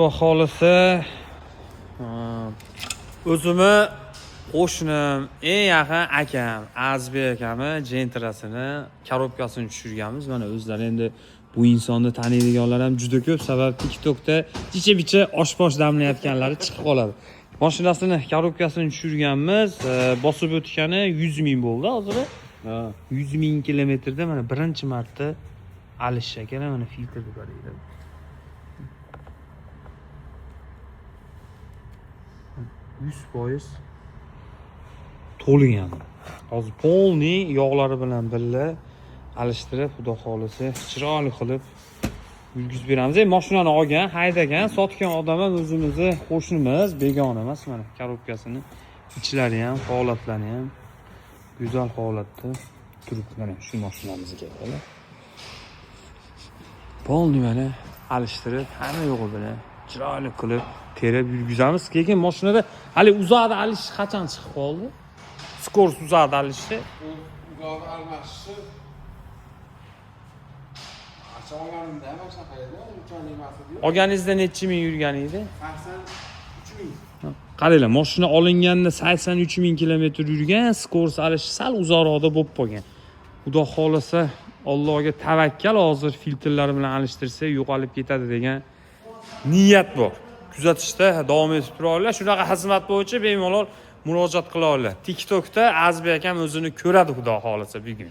Xudo xolisa o'zimni qo'shnim, eng yaqin akam, Azbek akamni jentrasini korobkasini tushirganmiz. Mana o'zlari endi bu insonni taniydiganlar ham juda ko'p, sababi TikTokda jicha-bicha oshposh damlayotganlari chiqib qoladi. Mashinasini korobkasini tushirganmiz. Bosib o'tgani 100 ming bo'ldi hozir. 100 ming kilometrda mana birinchi marta Alish aka mana filtrni qaraydi. 100% to'lgan. Hozir polni yog'lari bilan birga alishtirib, xudo xolisa chiroyli qilib yurgizib beramiz. Mashinani olgan, haydagan, sotgan odam ham o'zimizni qo'shnimiz, begona emas. Mana korobkasini ichlari ham, holatlari ham go'zal holatda turibdi. Mana shu mashinamizga keladi. Polni mana alishtirib, hamma yo'g'i bilan chiroyli qilib terib yurgizamiz. Keyin mashinada hali uzoqda alish qachon chiqib qoldi? Skors uzoqda alishi. Uzoqda almashishi. Olganimda ham shunaqa edi. Unchalik emas edi. Olganingizda necha ming yurgan edi? 83 ming. Qaranglar, mashina olinganda 83 ming kilometr yurgan, skors alishi sal uzoqroqda bo'lib qolgan. Xudo xolisa Allohga tavakkal, hozir filtrlar bilan alishtirsa yo'qolib ketadi degan niyat bor. Kuzatishda davom etib turinglar. Shunaqa xizmat bo'yicha bemalol murojaat qila olinglar. TikTokda Azbek akam o'zini ko'radi, xudo xolisa bugun.